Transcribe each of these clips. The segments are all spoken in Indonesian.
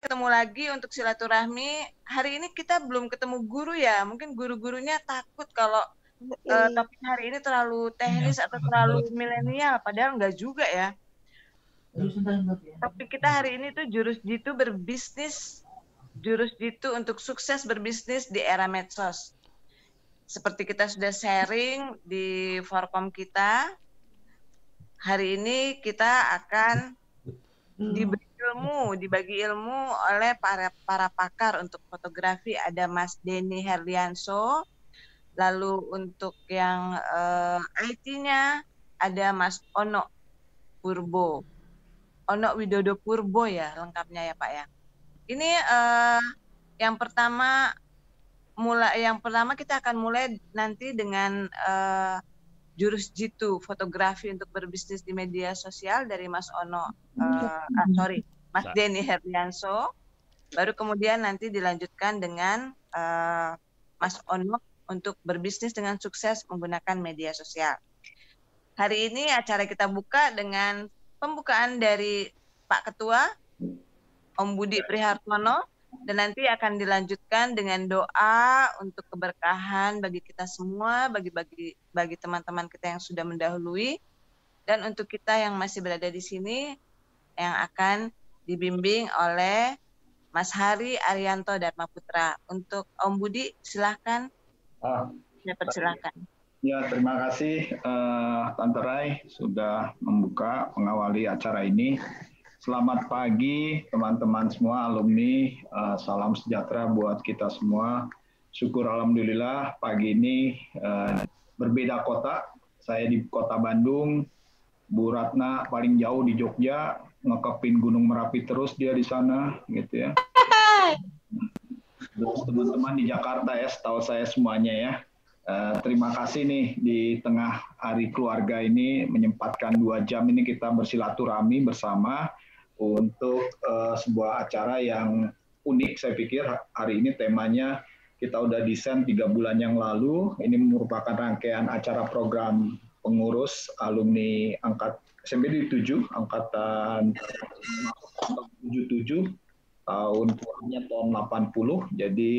ketemu lagi untuk silaturahmi. Hari ini kita belum ketemu guru ya. Mungkin guru-gurunya takut kalau topik hari ini terlalu teknis atau terlalu milenial. Padahal enggak juga ya. Topik kita hari ini tuh jurus jitu berbisnis. Jurus jitu untuk sukses berbisnis di era medsos. Seperti kita sudah sharing di Forkom kita, hari ini kita akan dibagi ilmu oleh para pakar untuk fotografi. Ada Mas Denny Herlianso, lalu untuk yang IT-nya ada Mas Ono Widodo Purbo ya lengkapnya ya Pak ya. Ini yang pertama kita akan mulai nanti dengan jurus jitu fotografi untuk berbisnis di media sosial dari Mas Mas Denny Herlianso. Baru kemudian nanti dilanjutkan dengan Mas Ono untuk berbisnis dengan sukses menggunakan media sosial. Hari ini acara kita buka dengan pembukaan dari Pak Ketua, Om Budi Prihartono, dan nanti akan dilanjutkan dengan doa untuk keberkahan bagi kita semua, bagi teman-teman kita yang sudah mendahului, dan untuk kita yang masih berada di sini, yang akan dibimbing oleh Mas Hari Arianto Dharma Putra. Untuk Om Budi, silahkan. Saya persilahkan. Ya, terima kasih Tante Rai sudah membuka, mengawali acara ini. Selamat pagi teman-teman semua, alumni, salam sejahtera buat kita semua. Syukur alhamdulillah pagi ini berbeda kota, saya di kota Bandung, Bu Ratna paling jauh di Jogja, ngekepin Gunung Merapi terus dia di sana, gitu ya. Terus teman-teman di Jakarta ya, setahu saya semuanya ya. Terima kasih nih di tengah hari keluarga ini menyempatkan 2 jam ini kita bersilaturahmi bersama untuk sebuah acara yang unik. Saya pikir hari ini temanya kita udah desain 3 bulan yang lalu. Ini merupakan rangkaian acara program pengurus alumni SMP 7 angkatan 77 tahun 80. Jadi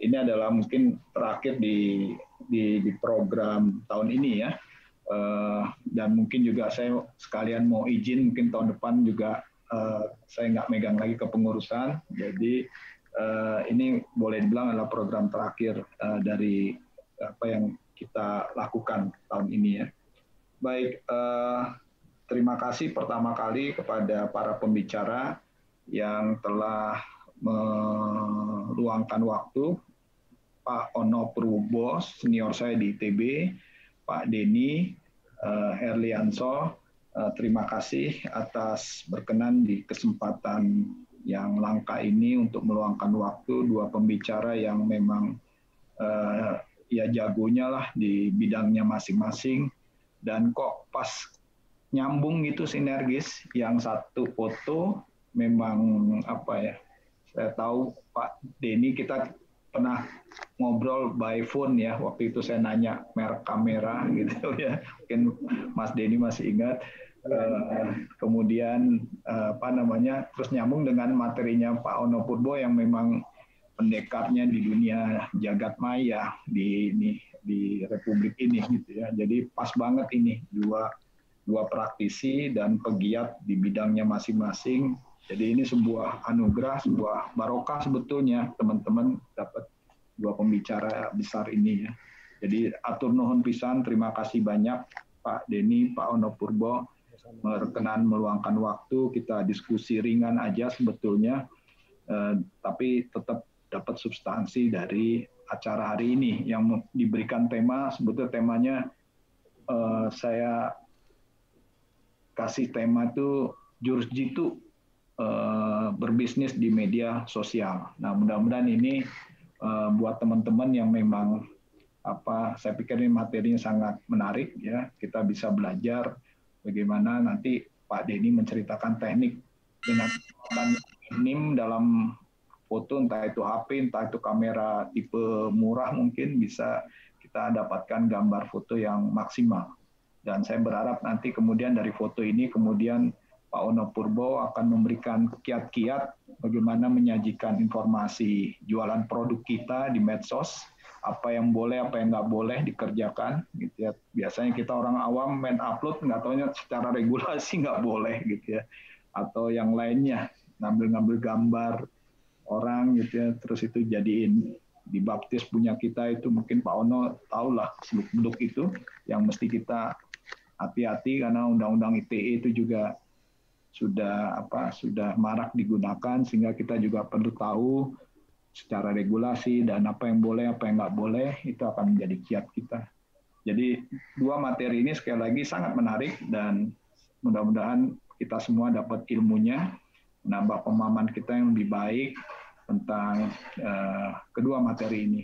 ini adalah mungkin terakhir di program tahun ini ya. Dan mungkin juga saya sekalian mau izin mungkin tahun depan juga saya nggak megang lagi kepengurusan. Jadi ini boleh dibilang adalah program terakhir dari apa yang kita lakukan tahun ini ya. Baik, terima kasih pertama kali kepada para pembicara yang telah meluangkan waktu, Pak Ono Purbo, senior saya di ITB, Pak Denny Herlianso, terima kasih atas berkenan di kesempatan yang langka ini untuk meluangkan waktu, 2 pembicara yang memang ya jagonya lah di bidangnya masing-masing, dan kok pas nyambung gitu sinergis, yang satu foto memang apa ya, saya tahu Pak Denny kita pernah ngobrol by phone ya, waktu itu saya nanya merek kamera gitu ya, mungkin Mas Denny masih ingat. Kemudian apa namanya, terus nyambung dengan materinya Pak Ono Purbo yang memang pendekarnya di dunia jagat maya di Republik ini gitu ya. Jadi pas banget ini dua praktisi dan pegiat di bidangnya masing-masing. Jadi ini sebuah anugerah, sebuah barokah sebetulnya teman-teman dapat 2 pembicara besar ini ya. Jadi atur nuhun pisan, terima kasih banyak Pak Denny, Pak Ono Purbo berkenan meluangkan waktu, kita diskusi ringan aja sebetulnya, tapi tetap dapat substansi dari acara hari ini yang diberikan tema, sebetulnya temanya saya kasih tema itu jurus jitu berbisnis di media sosial. Nah, mudah-mudahan ini buat teman-teman yang memang saya pikir ini materinya sangat menarik ya. Kita bisa belajar bagaimana nanti Pak Denny menceritakan teknik dengan minim dalam foto, entah itu HP, entah itu kamera tipe murah, mungkin bisa kita dapatkan gambar foto yang maksimal. Dan saya berharap nanti kemudian dari foto ini kemudian Pak Ono Purbo akan memberikan kiat-kiat bagaimana menyajikan informasi jualan produk kita di medsos, apa yang boleh, apa yang nggak boleh dikerjakan, gitu ya. Biasanya kita orang awam main upload, nggak taunya secara regulasi nggak boleh, gitu ya. Atau yang lainnya, ngambil-ngambil gambar orang, gitu ya, terus itu jadiin dibaptis punya kita, itu mungkin Pak Ono tahulah seluk-beluk itu, yang mesti kita hati-hati karena undang-undang ITE itu juga sudah marak digunakan, sehingga kita juga perlu tahu secara regulasi dan apa yang boleh, apa yang nggak boleh, itu akan menjadi kiat kita. Jadi dua materi ini sekali lagi sangat menarik dan mudah-mudahan kita semua dapat ilmunya, menambah pemahaman kita yang lebih baik tentang kedua materi ini.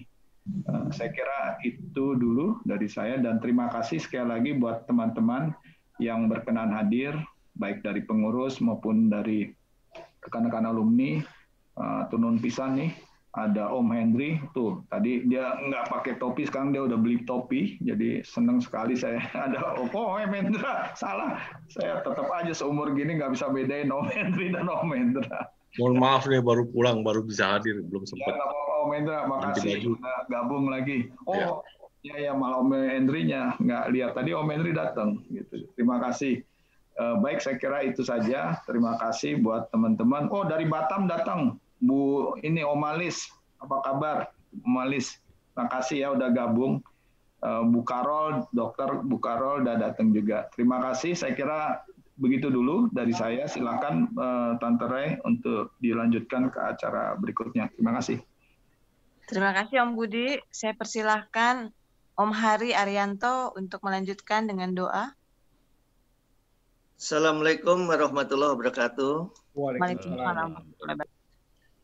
Saya kira itu dulu dari saya, dan terima kasih sekali lagi buat teman-teman yang berkenan hadir, baik dari pengurus maupun dari rekan-rekan alumni. Tunun pisan nih, ada Om Hendri, tuh tadi dia nggak pakai topi, sekarang dia udah beli topi, jadi senang sekali saya. Ada Om Hendra, salah, saya tetap aja seumur gini nggak bisa bedain Om Hendri dan Om Hendra. Mohon maaf nih, baru pulang, baru bisa hadir, belum sempat. Ya nggak apa-apa Om Hendra, makasih udah gabung lagi. Oh ya malah Om Hendrinya nggak lihat tadi Om Hendri datang, gitu. Terima kasih. Baik, saya kira itu saja. Terima kasih buat teman-teman. Oh, dari Batam datang Bu ini Om Alis, apa kabar Om Alis? Terima kasih ya udah gabung. Bu Karol, Dokter Bu Karol udah datang juga. Terima kasih. Saya kira begitu dulu dari saya. Silakan Tante Ray untuk dilanjutkan ke acara berikutnya. Terima kasih. Terima kasih Om Budi. Saya persilahkan Om Hari Arianto untuk melanjutkan dengan doa. Assalamualaikum warahmatullahi wabarakatuh. Waalaikumsalam.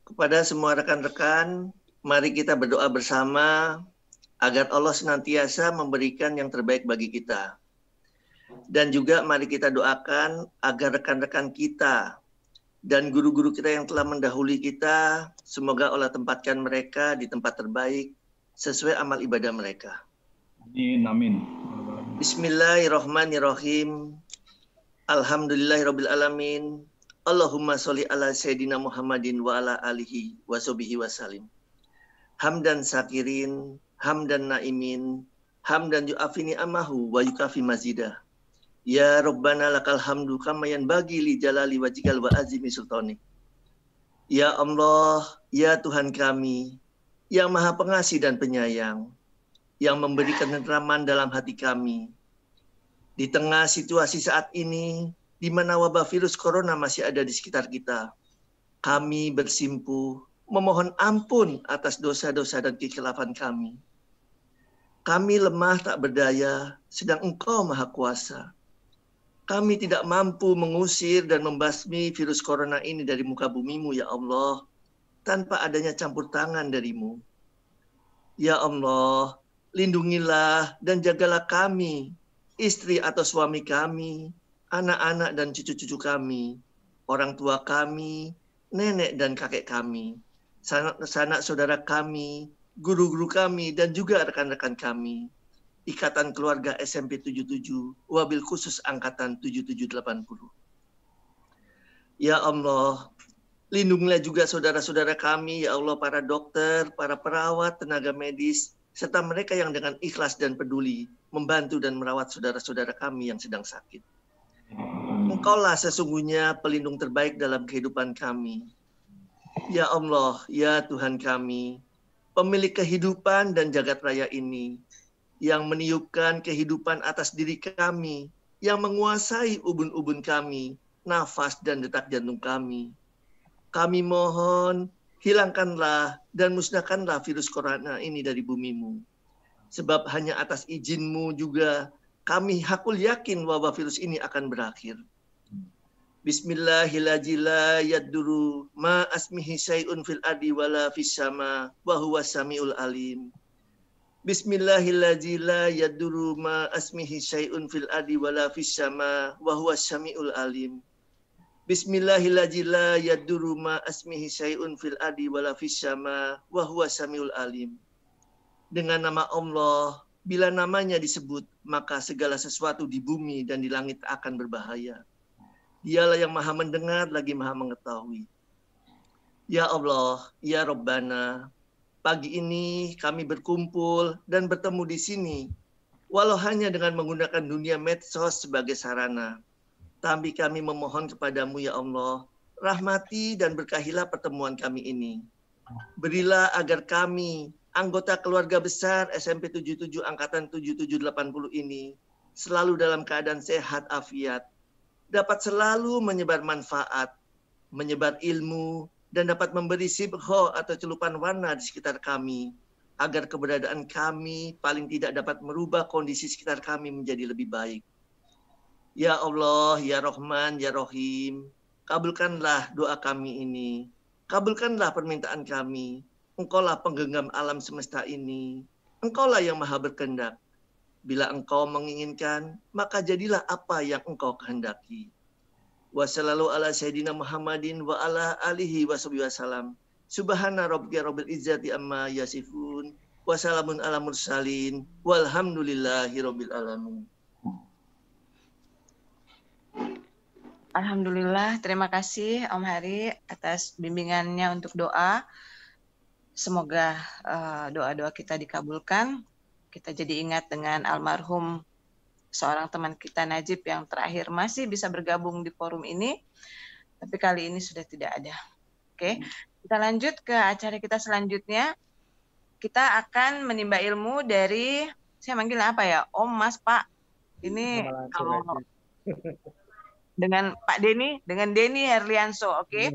Kepada semua rekan-rekan, mari kita berdoa bersama agar Allah senantiasa memberikan yang terbaik bagi kita. Dan juga mari kita doakan agar rekan-rekan kita dan guru-guru kita yang telah mendahului kita, semoga Allah tempatkan mereka di tempat terbaik sesuai amal ibadah mereka. Amin. Bismillahirrahmanirrahim. Alhamdulillahirrabbilalamin. Allahumma sholli ala Sayyidina Muhammadin wa ala alihi wa sahbihi wa salim. Hamdan syakirin, hamdan naimin, hamdan yu'afini amahu wa yukafi mazidah. Ya Rabbana lakal hamdu kama yanbaghi li jalali wajhikal wa azimi sultani. Ya Allah, ya Tuhan kami, yang Maha Pengasih dan Penyayang, yang memberikan ketenteraman dalam hati kami. Di tengah situasi saat ini, di mana wabah virus corona masih ada di sekitar kita, kami bersimpuh memohon ampun atas dosa-dosa dan kekhilafan kami. Kami lemah tak berdaya, sedang Engkau Maha Kuasa. Kami tidak mampu mengusir dan membasmi virus corona ini dari muka bumimu, ya Allah, tanpa adanya campur tangan darimu. Ya Allah, lindungilah dan jagalah kami, istri atau suami kami, anak-anak dan cucu-cucu kami, orang tua kami, nenek dan kakek kami, sanak saudara kami, guru-guru kami, dan juga rekan-rekan kami. Ikatan Keluarga SMP 77, wabil khusus Angkatan 7780. Ya Allah, lindungilah juga saudara-saudara kami, ya Allah, para dokter, para perawat, tenaga medis, serta mereka yang dengan ikhlas dan peduli membantu dan merawat saudara-saudara kami yang sedang sakit. Engkaulah sesungguhnya pelindung terbaik dalam kehidupan kami. Ya Allah, ya Tuhan kami, pemilik kehidupan dan jagat raya ini, yang meniupkan kehidupan atas diri kami, yang menguasai ubun-ubun kami, nafas dan detak jantung kami. Kami mohon, hilangkanlah dan musnahkanlah virus corona ini dari bumimu. Sebab hanya atas izin-Mu juga kami hakul yakin wabah virus ini akan berakhir. Bismillahirrahmanirrahim. Ma asmihi syai'un fil ardi wala fis sama wa huwas samiul alim. Bismillahirrahmanirrahim. Ma asmihi syai'un fil ardi wala fis sama wa huwas samiul alim. Bismillahirrahmanirrahim. Ma asmihi syai'un fil ardi wala fis sama wa huwas samiul alim. Dengan nama Allah, bila namanya disebut, maka segala sesuatu di bumi dan di langit akan berbahaya. Dialah yang maha mendengar lagi maha mengetahui. Ya Allah, ya Rabbana, pagi ini kami berkumpul dan bertemu di sini, walau hanya dengan menggunakan dunia medsos sebagai sarana. Tapi kami memohon kepadamu ya Allah, rahmati dan berkahilah pertemuan kami ini. Berilah agar kami, anggota keluarga besar SMP 77 Angkatan 7780 ini, selalu dalam keadaan sehat afiat, dapat selalu menyebar manfaat, menyebar ilmu, dan dapat memberi sibgho atau celupan warna di sekitar kami, agar keberadaan kami paling tidak dapat merubah kondisi sekitar kami menjadi lebih baik. Ya Allah, ya Rahman, ya Rahim, kabulkanlah doa kami ini, kabulkanlah permintaan kami. Engkaulah penggenggam alam semesta ini, Engkaulah yang maha berkehendak. Bila Engkau menginginkan, maka jadilah apa yang Engkau kehendaki. Wassalalu ala sayyidina Muhammadin wa ala alihi wasallam. Subhana rabbika rabbil izzati amma yasifun. Wassalamun ala mursalin. Walhamdulillahi rabbil alamin. Alhamdulillah, terima kasih Om Hari atas bimbingannya untuk doa. Semoga doa-doa kita dikabulkan. Kita jadi ingat dengan almarhum seorang teman kita Najib yang terakhir masih bisa bergabung di forum ini, tapi kali ini sudah tidak ada. Oke, kita lanjut ke acara kita selanjutnya. Kita akan menimba ilmu dari, saya manggil apa ya, Om, Mas, Pak. Ini kalau dengan Pak Denny, dengan Denny Herlianso, oke?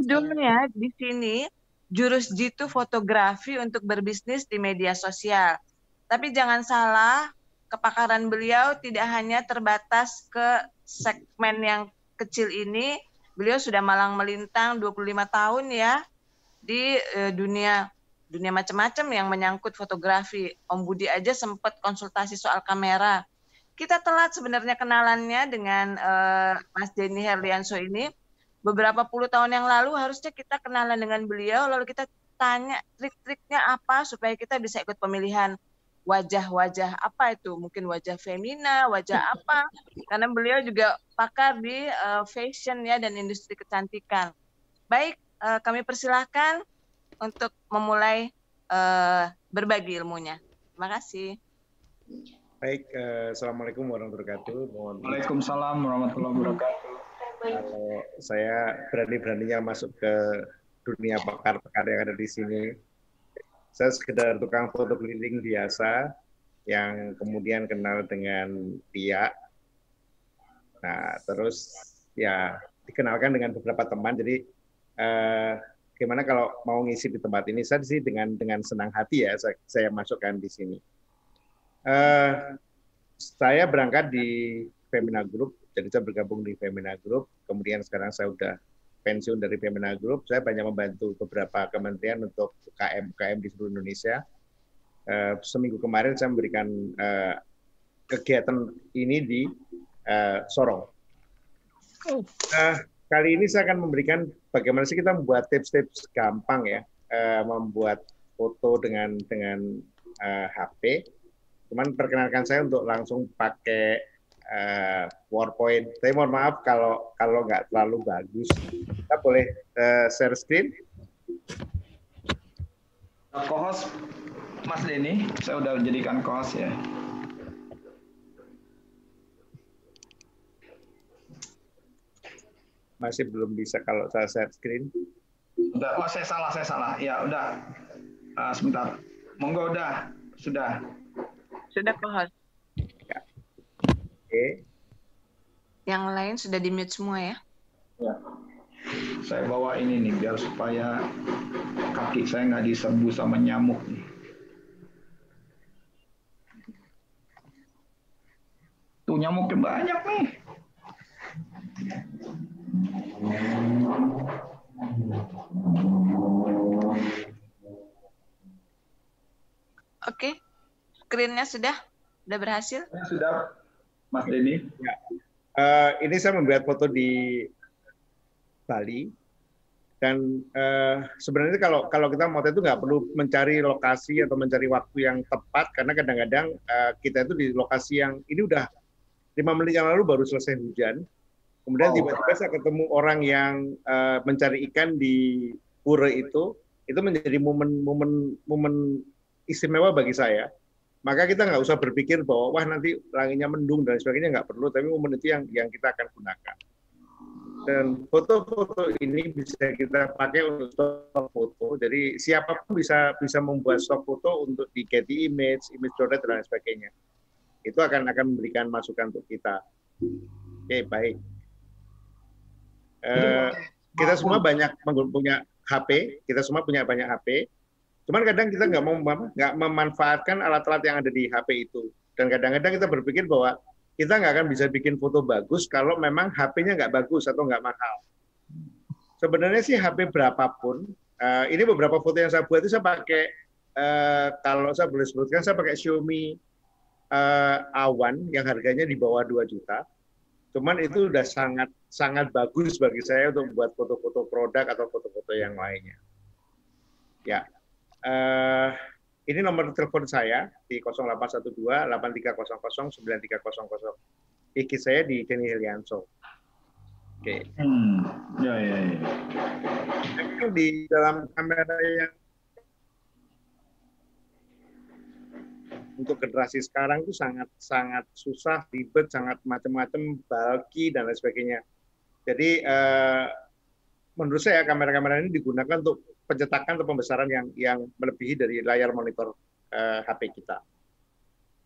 Judulnya di sini, Jurus Jitu Fotografi untuk Berbisnis di Media Sosial. Tapi jangan salah, kepakaran beliau tidak hanya terbatas ke segmen yang kecil ini. Beliau sudah malang melintang 25 tahun ya di dunia macam-macam yang menyangkut fotografi. Om Budi aja sempat konsultasi soal kamera. Kita telat sebenarnya kenalannya dengan Mas Denny Herlianso ini. Beberapa puluh tahun yang lalu harusnya kita kenalan dengan beliau, lalu kita tanya trik-triknya apa supaya kita bisa ikut pemilihan wajah-wajah apa itu, mungkin wajah femina, wajah apa, karena beliau juga pakar di fashion ya dan industri kecantikan. Baik, kami persilahkan untuk memulai berbagi ilmunya. Terima kasih. Baik, Assalamualaikum warahmatullahi wabarakatuh. Waalaikumsalam warahmatullahi wabarakatuh. Kalau saya berani-beraninya masuk ke dunia pakar-pakar yang ada di sini, saya sekedar tukang foto keliling biasa yang kemudian kenal dengan Tia. Nah, terus ya dikenalkan dengan beberapa teman. Jadi gimana kalau mau ngisi di tempat ini? Saya sih dengan senang hati ya saya masukkan di sini. Saya berangkat di Femina Group, jadi saya bergabung di Femina Group. Kemudian sekarang saya udah pensiun dari Femina Group. Saya banyak membantu beberapa kementerian untuk UKM di seluruh Indonesia. Seminggu kemarin saya memberikan kegiatan ini di Sorong. Kali ini saya akan memberikan bagaimana sih kita membuat tips-tips gampang ya, membuat foto dengan HP. Cuman perkenalkan saya untuk langsung pakai PowerPoint. Saya mohon maaf kalau nggak terlalu bagus. Kita boleh share screen. Co-host Mas Denny, saya udah jadikan co-host ya. Masih belum bisa kalau saya share screen. Udah, oh saya salah. Ya udah. Sebentar. Monggo udah, sudah. Sudah co-host. Ya. Oke. Yang lain sudah di-mute semua ya? Ya. Saya bawa ini nih biar supaya kaki saya nggak diserbu sama nyamuk nih. Tuh nyamuknya banyak nih. Oke. Screen-nya sudah berhasil? Sudah, Mas Denny. Ya. Ini saya membuat foto di Bali dan sebenarnya kalau kita mau itu nggak perlu mencari lokasi atau mencari waktu yang tepat karena kadang-kadang kita itu di lokasi yang ini udah 5 menit yang lalu baru selesai hujan Kemudian tiba-tiba saya ketemu orang yang mencari ikan di pura itu menjadi momen istimewa bagi saya. Maka kita nggak usah berpikir bahwa wah nanti langitnya mendung dan sebagainya, nggak perlu, tapi momen itu yang kita akan gunakan. Dan foto-foto ini bisa kita pakai untuk stok foto. Jadi siapapun bisa membuat stok foto untuk di Getty Image Story dan lain sebagainya. Itu akan memberikan masukan untuk kita. Oke, baik. Kita semua banyak punya HP, kita semua punya banyak HP. Cuman kadang kita nggak memanfaatkan alat-alat yang ada di HP itu. Dan kadang-kadang kita berpikir bahwa kita nggak akan bisa bikin foto bagus kalau memang HP-nya nggak bagus atau nggak mahal. Sebenarnya sih HP berapapun, ini beberapa foto yang saya buat itu saya pakai, kalau saya boleh sebutkan, saya pakai Xiaomi A1 yang harganya di bawah 2 juta. Cuman itu udah sangat bagus bagi saya untuk membuat foto-foto produk atau foto-foto yang lainnya. Ya. Ini nomor telepon saya di 0812 8300 9300. IG saya di Denny Helianto. Oke. Ya. Di dalam kamera yang untuk generasi sekarang itu sangat susah, ribet, sangat macam-macam, bulky dan lain sebagainya. Jadi menurut saya kamera-kamera ini digunakan untuk pencetakan atau pembesaran yang melebihi dari layar monitor HP kita.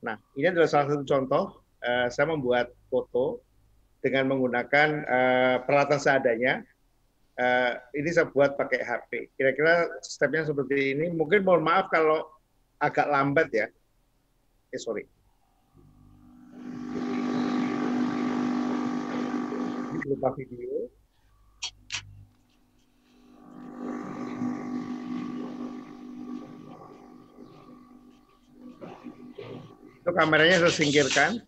Nah, ini adalah salah satu contoh saya membuat foto dengan menggunakan peralatan seadanya. Ini saya buat pakai HP. Kira-kira stepnya seperti ini. Mungkin mohon maaf kalau agak lambat ya. Sorry. Ini berupa video. Itu kameranya saya singkirkan.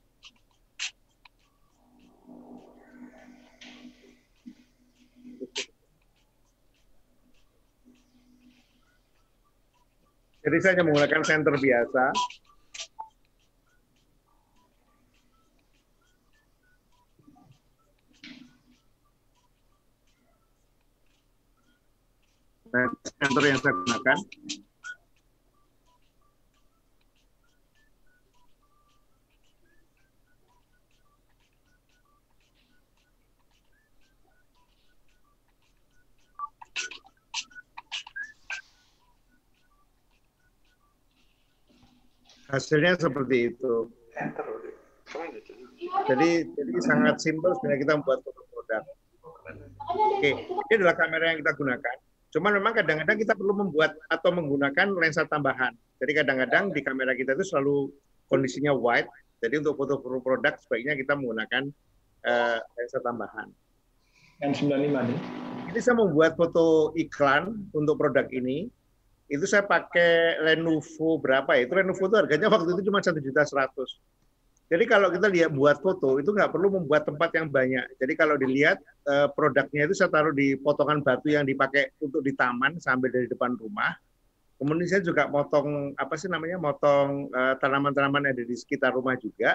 Jadi saya hanya menggunakan senter biasa. Nah, senter yang saya gunakan. Hasilnya seperti itu. Jadi sangat simpel sebenarnya kita membuat foto produk. Oke, ini adalah kamera yang kita gunakan. Cuma memang kadang-kadang kita perlu membuat atau menggunakan lensa tambahan. Jadi kadang-kadang di kamera kita itu selalu kondisinya wide. Jadi untuk foto produk sebaiknya kita menggunakan lensa tambahan. Yang 95 nih. Ini saya membuat foto iklan untuk produk ini. Itu saya pakai Lenovo berapa ya? Itu Lenovo itu harganya waktu itu cuma 1.100.000. Jadi kalau kita lihat buat foto itu nggak perlu membuat tempat yang banyak. Jadi kalau dilihat produknya itu saya taruh di potongan batu yang dipakai untuk di taman sambil dari depan rumah. Kemudian saya juga motong motong tanaman-tanaman yang ada di sekitar rumah juga.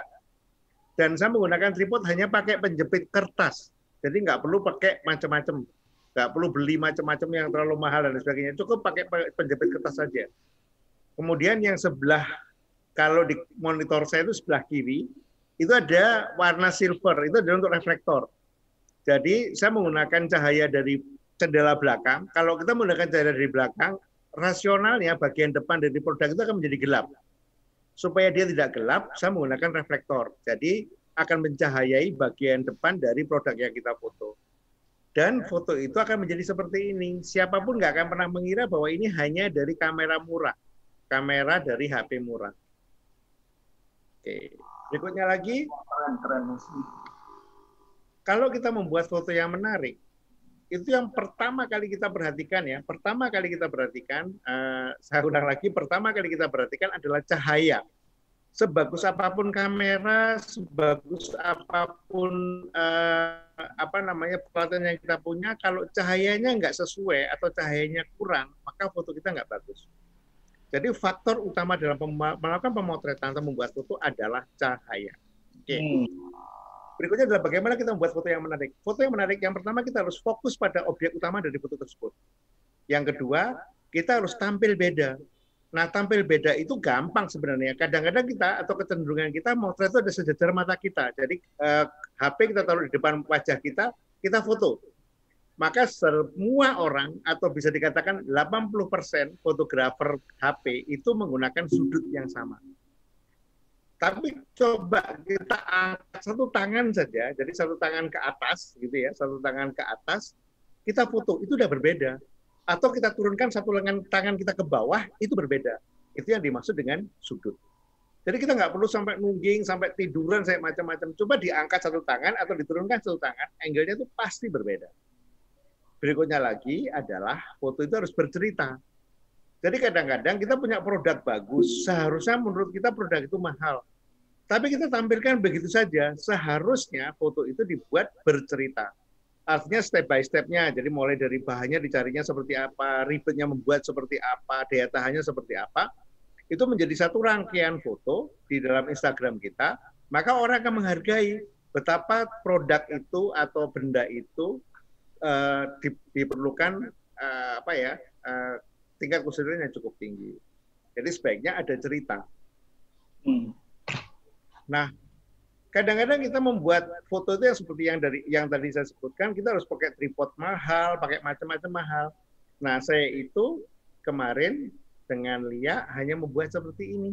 Dan saya menggunakan tripod hanya pakai penjepit kertas. Jadi nggak perlu pakai macam-macam. Nggak perlu beli macam-macam yang terlalu mahal dan sebagainya. Cukup pakai penjepit kertas saja. Kemudian yang sebelah, kalau di monitor saya itu sebelah kiri, itu ada warna silver. Itu adalah untuk reflektor. Jadi saya menggunakan cahaya dari jendela belakang. Kalau kita menggunakan cahaya dari belakang, rasionalnya bagian depan dari produk itu akan menjadi gelap. Supaya dia tidak gelap, saya menggunakan reflektor. Jadi akan mencahayai bagian depan dari produk yang kita foto. Dan foto itu akan menjadi seperti ini. Siapapun nggak akan pernah mengira bahwa ini hanya dari kamera murah. Kamera dari HP murah. Oke. Berikutnya lagi. Keren. Kalau kita membuat foto yang menarik, itu yang pertama kali kita perhatikan ya. Pertama kali kita perhatikan, saya ulang lagi, pertama kali kita perhatikan adalah cahaya. Sebagus apapun kamera, sebagus apapun peralatan yang kita punya, kalau cahayanya nggak sesuai atau cahayanya kurang, maka foto kita nggak bagus. Jadi faktor utama dalam melakukan pemotretan atau membuat foto adalah cahaya. Oke. Berikutnya adalah bagaimana kita membuat foto yang menarik. Foto yang menarik, yang pertama kita harus fokus pada objek utama dari foto tersebut. Yang kedua, kita harus tampil beda. Nah, tampil beda itu gampang sebenarnya. Kadang-kadang kita atau kecenderungan kita motret itu ada sejajar mata kita. Jadi HP kita taruh di depan wajah kita foto. Maka semua orang atau bisa dikatakan 80% fotografer HP itu menggunakan sudut yang sama. Tapi coba kita angkat satu tangan saja, jadi satu tangan ke atas, gitu ya, satu tangan ke atas, kita foto, itu udah berbeda. Atau kita turunkan satu tangan kita ke bawah, itu berbeda. Itu yang dimaksud dengan sudut. Jadi kita nggak perlu sampai nungging, sampai tiduran, sampai macam-macam. Coba diangkat satu tangan atau diturunkan satu tangan, angle-nya itu pasti berbeda. Berikutnya lagi adalah foto itu harus bercerita. Jadi kadang-kadang kita punya produk bagus, seharusnya menurut kita produk itu mahal. Tapi kita tampilkan begitu saja, seharusnya foto itu dibuat bercerita. Artinya step by step-nya, jadi mulai dari bahannya dicarinya seperti apa, ribetnya membuat seperti apa, daya tahannya seperti apa, itu menjadi satu rangkaian foto di dalam Instagram kita, maka orang akan menghargai betapa produk itu atau benda itu diperlukan tingkat kesulitan yang cukup tinggi. Jadi sebaiknya ada cerita. Nah, kadang-kadang kita membuat foto itu yang seperti yang tadi saya sebutkan, kita harus pakai tripod mahal, pakai macam-macam mahal. Nah, saya itu kemarin dengan Lia hanya membuat seperti ini.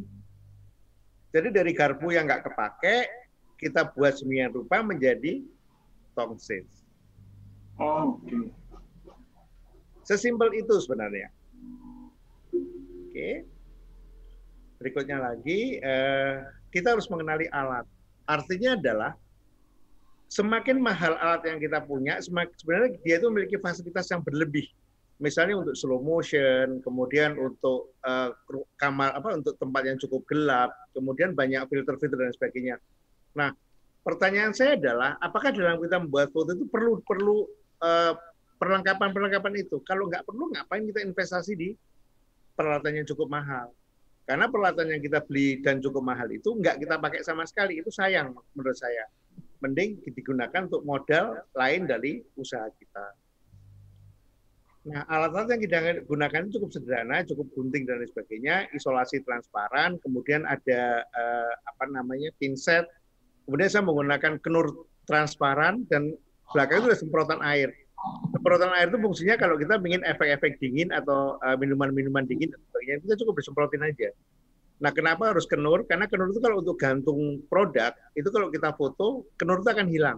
Jadi dari garpu yang nggak kepake, kita buat semian rupa menjadi tongsis. Oh, oke. Sesimpel itu sebenarnya. Oke. Berikutnya lagi, kita harus mengenali alat. Artinya adalah semakin mahal alat yang kita punya, sebenarnya dia itu memiliki fasilitas yang berlebih. Misalnya untuk slow motion, kemudian untuk untuk tempat yang cukup gelap, kemudian banyak filter-filter dan sebagainya. Nah, pertanyaan saya adalah, apakah dalam kita membuat foto itu perlu perlengkapan itu? Kalau nggak perlu, ngapain kita investasi di peralatan yang cukup mahal? Karena peralatan yang kita beli dan cukup mahal itu nggak kita pakai sama sekali, itu sayang menurut saya. Mending digunakan untuk modal lain dari usaha kita. Nah, alat-alat yang kita gunakan cukup sederhana, cukup gunting dan lain sebagainya, isolasi transparan, kemudian ada pinset, kemudian saya menggunakan kenur transparan dan belakang itu ada semprotan air. Semprotan air itu fungsinya kalau kita ingin efek-efek dingin atau minuman-minuman dingin dan sebagainya, kita cukup disemprotin aja. Nah, kenapa harus kenur? Karena kenur itu kalau untuk gantung produk, itu kalau kita foto, kenur itu akan hilang.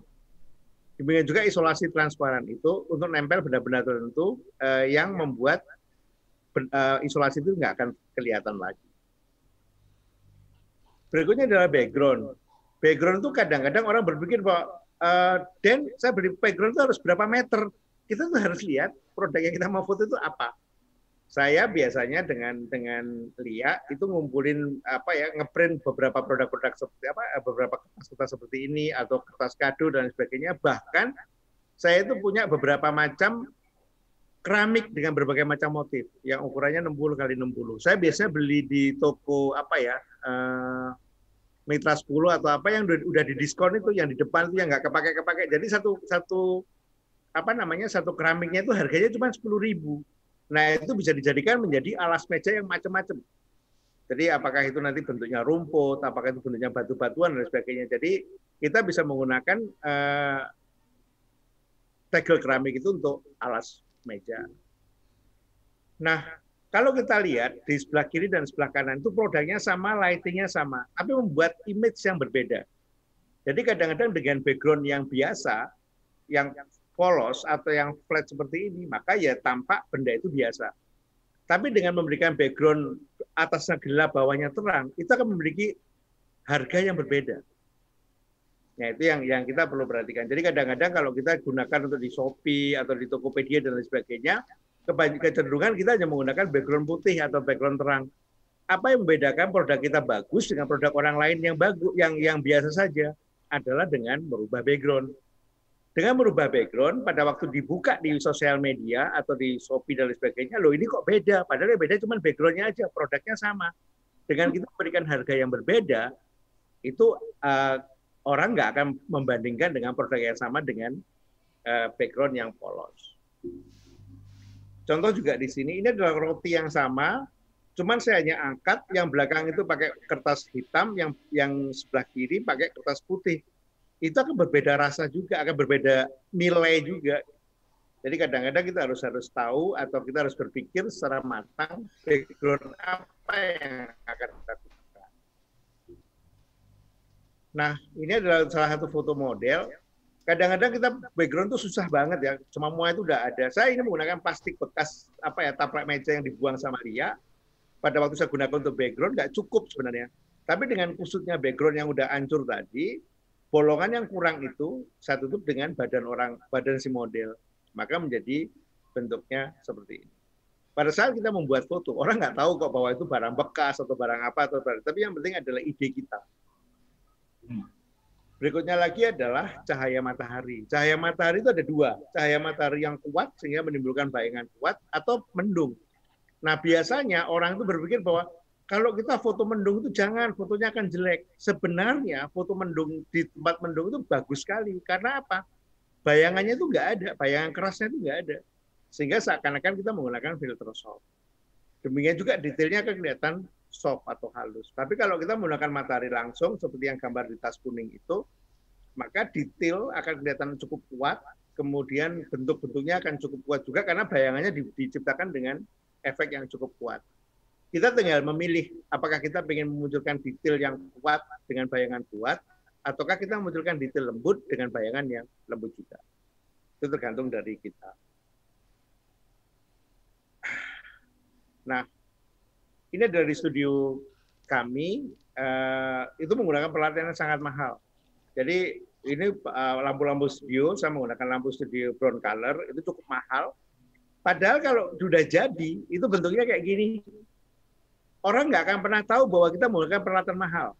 Demikian juga isolasi transparan itu untuk nempel benda-benda tertentu yang membuat isolasi itu nggak akan kelihatan lagi. Berikutnya adalah background. Background itu kadang-kadang orang berpikir bahwa Dan saya beli background itu harus berapa meter. Kita tuh harus lihat produk yang kita mau foto itu apa. Saya biasanya dengan Lia itu ngumpulin ngeprint beberapa produk-produk seperti beberapa kertas seperti ini atau kertas kado dan sebagainya. Bahkan saya itu punya beberapa macam keramik dengan berbagai macam motif yang ukurannya 60 kali 60. Saya biasanya beli di toko Mitra 10 atau apa yang udah didiskon itu, yang di depan itu yang nggak kepake. Jadi satu keramiknya itu harganya cuma 10.000. Nah, itu bisa dijadikan menjadi alas meja yang macam-macam. Jadi apakah itu nanti bentuknya rumput, apakah itu bentuknya batu-batuan dan sebagainya. Jadi kita bisa menggunakan tegel keramik itu untuk alas meja. Nah, kalau kita lihat di sebelah kiri dan sebelah kanan itu produknya sama, lightingnya sama, tapi membuat image yang berbeda. Jadi kadang-kadang dengan background yang biasa, yang polos atau yang flat seperti ini, maka ya tampak benda itu biasa. Tapi dengan memberikan background atasnya gelap, bawahnya terang, itu akan memiliki harga yang berbeda. Nah, itu yang kita perlu perhatikan. Jadi kadang-kadang kalau kita gunakan untuk di Shopee atau di Tokopedia dan lain sebagainya, kecenderungan kita hanya menggunakan background putih atau background terang. Apa yang membedakan produk kita bagus dengan produk orang lain yang bagus, yang biasa saja, adalah dengan merubah background. Dengan merubah background, pada waktu dibuka di sosial media atau di Shopee dan lain sebagainya, loh ini kok beda? Padahal yang beda cuma backgroundnya aja, produknya sama. Dengan kita memberikan harga yang berbeda, itu orang nggak akan membandingkan dengan produk yang sama dengan background yang polos. Contoh juga di sini, ini adalah roti yang sama, cuman saya hanya angkat yang belakang itu pakai kertas hitam, yang sebelah kiri pakai kertas putih. Itu akan berbeda rasa juga, akan berbeda nilai juga. Jadi kadang-kadang kita harus tahu atau kita harus berpikir secara matang background apa yang akan kita gunakan. Nah, ini adalah salah satu foto model. Kadang-kadang kita background itu susah banget ya, semua itu udah ada. Saya ini menggunakan plastik bekas taplak meja yang dibuang sama Lia. Pada waktu saya gunakan untuk background nggak cukup sebenarnya. Tapi dengan kusutnya background yang udah hancur tadi, bolongan yang kurang itu saya tutup dengan badan si model. Maka menjadi bentuknya seperti ini. Pada saat kita membuat foto, orang nggak tahu kok bahwa itu barang bekas atau barang apa tapi yang penting adalah ide kita. Berikutnya lagi adalah cahaya matahari. Cahaya matahari itu ada dua, cahaya matahari yang kuat sehingga menimbulkan bayangan kuat atau mendung. Nah biasanya orang itu berpikir bahwa kalau kita foto mendung itu jangan, fotonya akan jelek. Sebenarnya foto mendung di tempat mendung itu bagus sekali. Karena apa? Bayangannya itu nggak ada, bayangan kerasnya itu nggak ada. Sehingga seakan-akan kita menggunakan filter soft. Demikian juga detailnya akan kelihatan soft atau halus. Tapi kalau kita menggunakan matahari langsung, seperti yang gambar di tas kuning itu, maka detail akan kelihatan cukup kuat, kemudian bentuk-bentuknya akan cukup kuat juga, karena bayangannya diciptakan dengan efek yang cukup kuat. Kita tinggal memilih, apakah kita ingin memunculkan detail yang kuat dengan bayangan kuat, ataukah kita memunculkan detail lembut dengan bayangan yang lembut juga. Itu tergantung dari kita. Nah, ini dari studio kami, itu menggunakan peralatan yang sangat mahal. Jadi ini lampu-lampu studio, saya menggunakan lampu studio brown color, itu cukup mahal. Padahal kalau sudah jadi, itu bentuknya kayak gini. Orang nggak akan pernah tahu bahwa kita menggunakan peralatan mahal.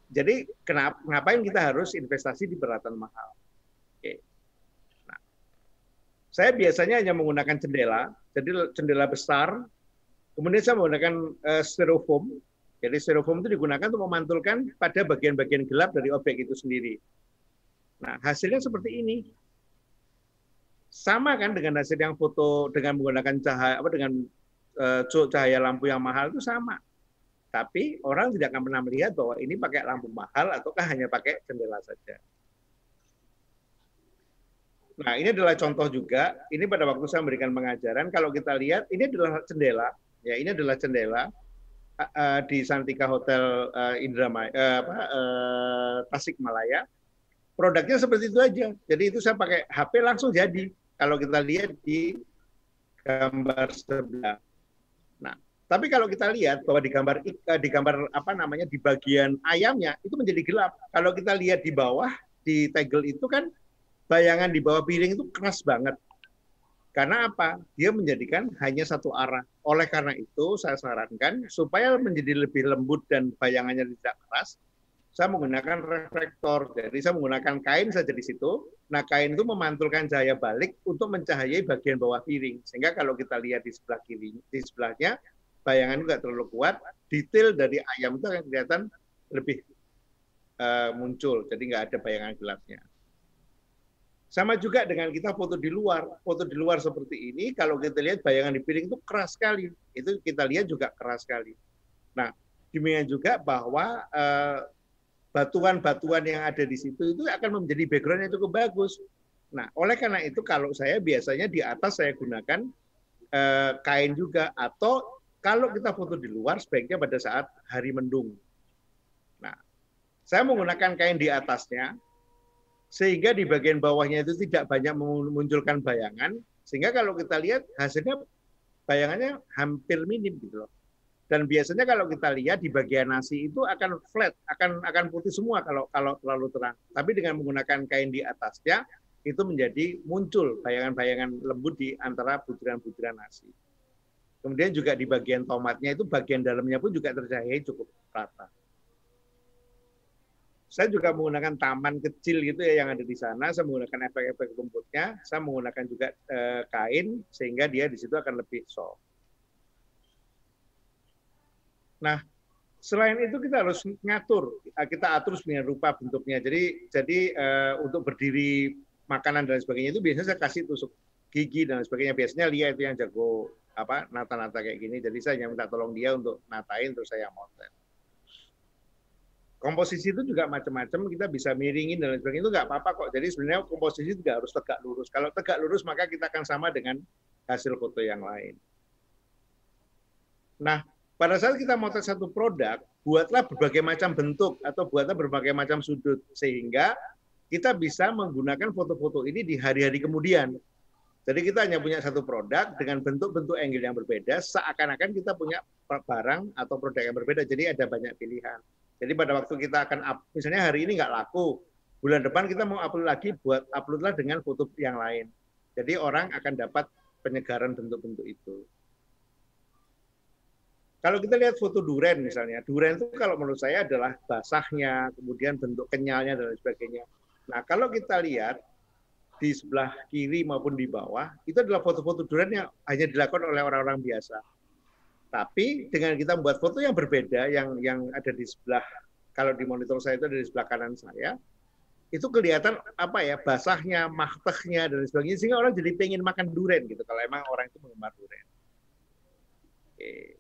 Jadi ngapain kita harus investasi di peralatan mahal? Oke. Nah, saya biasanya hanya menggunakan jendela, jadi jendela besar. Kemudian saya menggunakan styrofoam. Jadi styrofoam itu digunakan untuk memantulkan pada bagian-bagian gelap dari objek itu sendiri. Nah, hasilnya seperti ini. Sama kan dengan hasil yang foto dengan menggunakan cahaya lampu yang mahal itu sama. Tapi orang tidak akan pernah melihat bahwa ini pakai lampu mahal ataukah hanya pakai jendela saja. Nah, ini adalah contoh juga. Ini pada waktu saya memberikan pengajaran, kalau kita lihat, ini adalah jendela. Ya, ini adalah jendela di Santika Hotel Tasikmalaya. Produknya seperti itu aja. Jadi itu saya pakai HP langsung jadi. Kalau kita lihat di gambar sebelah. Nah, tapi kalau kita lihat bahwa di gambar di bagian ayamnya itu menjadi gelap. Kalau kita lihat di bawah di tegel itu kan bayangan di bawah piring itu keras banget. Karena apa? Dia menjadikan hanya satu arah. Oleh karena itu saya sarankan supaya menjadi lebih lembut dan bayangannya tidak keras, saya menggunakan reflektor. Jadi saya menggunakan kain saja di situ. Nah, kain itu memantulkan cahaya balik untuk mencahayai bagian bawah piring. Sehingga kalau kita lihat di sebelah kiri, di sebelahnya bayangan nggak terlalu kuat, detail dari ayam itu akan kelihatan lebih muncul, jadi nggak ada bayangan gelapnya. Sama juga dengan kita foto di luar seperti ini, kalau kita lihat bayangan di piring itu keras sekali, itu kita lihat juga keras sekali. Nah, demikian juga bahwa batuan-batuan yang ada di situ itu akan menjadi background yang cukup bagus. Nah, oleh karena itu kalau saya biasanya di atas saya gunakan kain juga, atau kalau kita foto di luar sebaiknya pada saat hari mendung. Nah, saya menggunakan kain di atasnya, sehingga di bagian bawahnya itu tidak banyak memunculkan bayangan, sehingga kalau kita lihat hasilnya bayangannya hampir minim gitu loh. Dan biasanya kalau kita lihat di bagian nasi itu akan flat, akan putih semua kalau terlalu terang. Tapi dengan menggunakan kain di atasnya, itu menjadi muncul bayangan-bayangan lembut di antara butiran-butiran nasi. Kemudian juga di bagian tomatnya itu bagian dalamnya pun juga tercahayai cukup rata. Saya juga menggunakan taman kecil gitu ya yang ada di sana. Saya menggunakan efek-efek rumputnya. Saya menggunakan juga kain sehingga dia di situ akan lebih soft. Nah, Selain itu kita harus ngatur, kita atur sedemikian rupa bentuknya. Jadi untuk berdiri makanan dan sebagainya itu biasanya saya kasih tusuk gigi dan sebagainya. Biasanya Lia itu yang jago nata-nata kayak gini. Jadi saya hanya minta tolong dia untuk natain, terus saya motret. Komposisi itu juga macam-macam, kita bisa miringin dan lain sebagainya, itu nggak apa-apa kok. Jadi sebenarnya komposisi juga harus tegak lurus. Kalau tegak lurus maka kita akan sama dengan hasil foto yang lain. Nah, pada saat kita motret satu produk, buatlah berbagai macam bentuk atau buatlah berbagai macam sudut, sehingga kita bisa menggunakan foto-foto ini di hari-hari kemudian. Jadi kita hanya punya satu produk dengan bentuk-bentuk angle yang berbeda, seakan-akan kita punya barang atau produk yang berbeda, jadi ada banyak pilihan. Jadi pada waktu kita akan misalnya hari ini nggak laku, bulan depan kita mau upload lagi, uploadlah dengan foto yang lain. Jadi orang akan dapat penyegaran bentuk-bentuk itu. Kalau kita lihat foto duren misalnya, duren itu kalau menurut saya adalah basahnya, kemudian bentuk kenyalnya dan lain sebagainya. Nah kalau kita lihat di sebelah kiri maupun di bawah, itu adalah foto-foto duren yang hanya dilakukan oleh orang-orang biasa. Tapi dengan kita membuat foto yang berbeda, yang ada di sebelah, kalau di monitor saya itu ada di sebelah kanan saya, itu kelihatan basahnya, mahtehnya dan sebagainya, sehingga orang jadi pengen makan duren gitu. Kalau emang orang itu penggemar duren. Oke.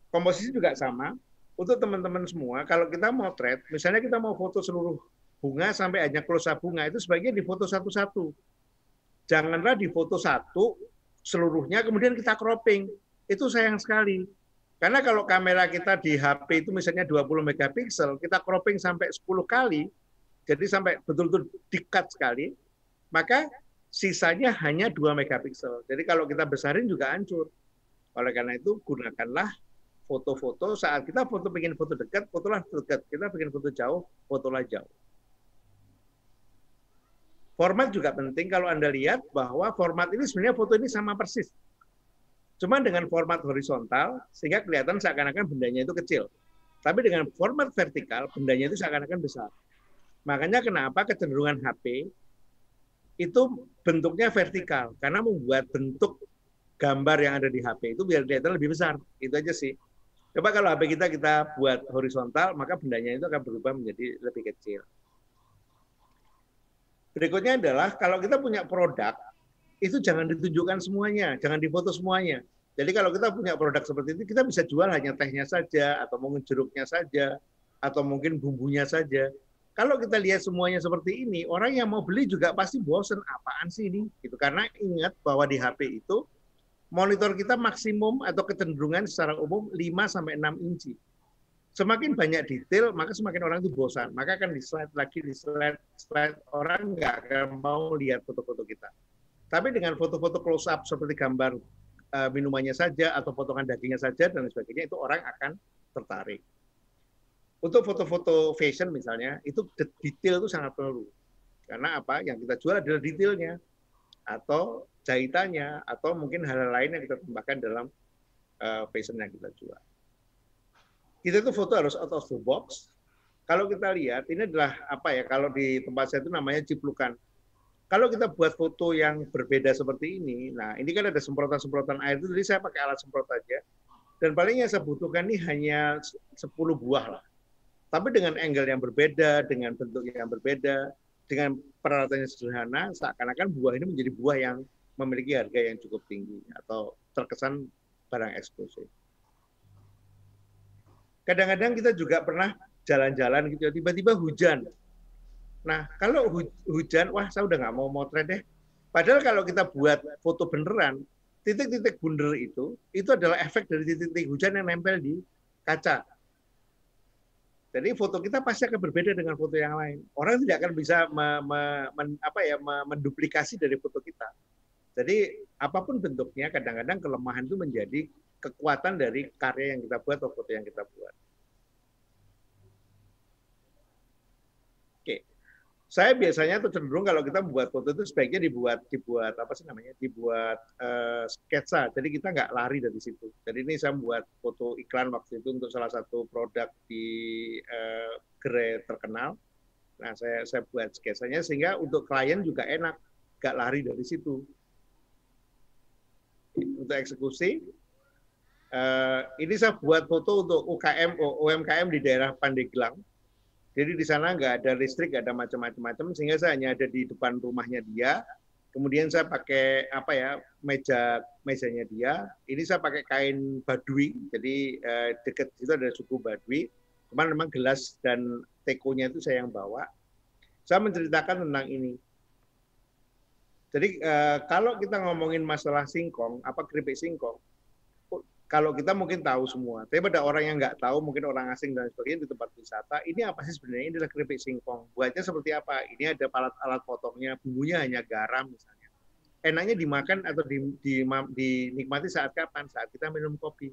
Komposisi juga sama. Untuk teman-teman semua, kalau kita motret, misalnya kita mau foto seluruh bunga sampai hanya close up bunga, itu sebaiknya difoto satu-satu. Janganlah difoto satu seluruhnya kemudian kita cropping. Itu sayang sekali. Karena kalau kamera kita di HP itu misalnya 20 megapiksel, kita cropping sampai 10 kali, jadi sampai betul-betul di-cut sekali, maka sisanya hanya 2 megapiksel. Jadi kalau kita besarin juga hancur. Oleh karena itu gunakanlah foto-foto saat kita pengen foto dekat, fotolah dekat. Kita pengen foto jauh, fotolah jauh. Format juga penting. Kalau Anda lihat bahwa format ini sebenarnya foto ini sama persis. Cuma dengan format horizontal, sehingga kelihatan seakan-akan bendanya itu kecil. Tapi dengan format vertikal, bendanya itu seakan-akan besar. Makanya kenapa kecenderungan HP itu bentuknya vertikal. Karena membuat bentuk gambar yang ada di HP itu biar kelihatan lebih besar. Itu aja sih. Coba kalau HP kita buat horizontal, maka bendanya itu akan berubah menjadi lebih kecil. Berikutnya adalah kalau kita punya produk, itu jangan ditunjukkan semuanya, jangan difoto semuanya. Jadi kalau kita punya produk seperti itu, kita bisa jual hanya tehnya saja, atau mungkin jeruknya saja, atau mungkin bumbunya saja. Kalau kita lihat semuanya seperti ini, orang yang mau beli juga pasti bosen, apaan sih ini? Gitu. Karena ingat bahwa di HP itu, monitor kita maksimum atau kecenderungan secara umum 5-6 inci. Semakin banyak detail, maka semakin orang itu bosan. Maka akan di-slide lagi, di-slide. Orang nggak akan mau lihat foto-foto kita. Tapi dengan foto-foto close-up seperti gambar minumannya saja, atau potongan dagingnya saja, dan sebagainya, itu orang akan tertarik. Untuk foto-foto fashion misalnya, itu detail itu sangat perlu. Karena apa? Yang kita jual adalah detailnya, atau jahitannya, atau mungkin hal-hal lain yang kita tambahkan dalam fashion yang kita jual. Kita itu foto harus out of the box. Kalau kita lihat, ini adalah kalau di tempat saya itu namanya ciplukan. Kalau kita buat foto yang berbeda seperti ini, nah ini kan ada semprotan-semprotan air itu, jadi saya pakai alat semprot aja. Dan paling yang saya butuhkan ini hanya 10 buah lah. Tapi dengan angle yang berbeda, dengan bentuk yang berbeda, dengan peralatan yang sederhana, seakan-akan buah ini menjadi buah yang memiliki harga yang cukup tinggi atau terkesan barang eksklusif. Kadang-kadang kita juga pernah jalan-jalan gitu, tiba-tiba hujan. Nah, kalau hujan, wah saya udah nggak mau motret deh. Padahal kalau kita buat foto beneran, titik-titik bundar itu adalah efek dari titik-titik hujan yang nempel di kaca. Jadi foto kita pasti akan berbeda dengan foto yang lain. Orang tidak akan bisa menduplikasi dari foto kita. Jadi apapun bentuknya, kadang-kadang kelemahan itu menjadi kekuatan dari karya yang kita buat atau foto yang kita buat. Oke, saya biasanya tuh cenderung kalau kita membuat foto itu sebaiknya dibuat sketsa. Jadi kita nggak lari dari situ. Jadi ini saya membuat foto iklan waktu itu untuk salah satu produk di gerai terkenal. Nah, saya buat sketsanya sehingga untuk klien juga enak. nggak lari dari situ. Untuk eksekusi, ini saya buat foto untuk UMKM di daerah Pandeglang. Jadi di sana nggak ada listrik, nggak ada macam-macam, sehingga saya hanya ada di depan rumahnya dia. Kemudian saya pakai mejanya dia. Ini saya pakai kain Baduy, jadi dekat situ ada suku Baduy. Cuman memang gelas dan tekonya itu saya yang bawa. Saya menceritakan tentang ini. Jadi kalau kita ngomongin masalah singkong, keripik singkong, kalau kita mungkin tahu semua, tapi pada orang yang nggak tahu, mungkin orang asing dan sebagainya di tempat wisata, ini apa sih sebenarnya? Ini adalah keripik singkong. Buatnya seperti apa? Ini ada alat potongnya, bumbunya hanya garam misalnya. Enaknya dimakan atau dinikmati saat kapan? Saat kita minum kopi.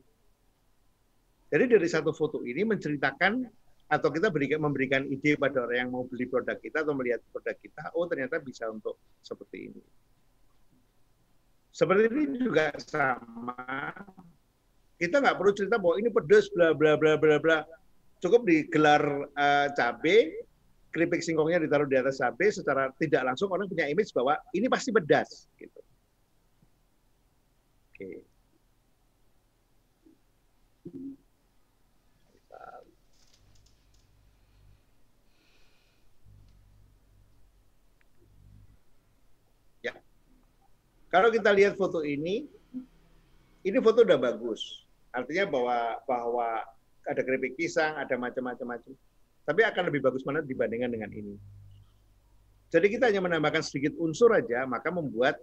Jadi dari satu foto ini menceritakan atau kita memberikan ide pada orang yang mau beli produk kita atau melihat produk kita, oh ternyata bisa untuk seperti ini. Seperti ini juga sama. Kita nggak perlu cerita bahwa ini pedas, bla bla bla bla bla. Cukup digelar cabai, keripik singkongnya ditaruh di atas cabai, secara tidak langsung orang punya image bahwa ini pasti pedas. Gitu. Oke. Ya. Kalau kita lihat foto ini foto udah bagus. Artinya bahwa ada keripik pisang, ada macam-macam. Tapi akan lebih bagus mana dibandingkan dengan ini. Jadi kita hanya menambahkan sedikit unsur aja, maka membuat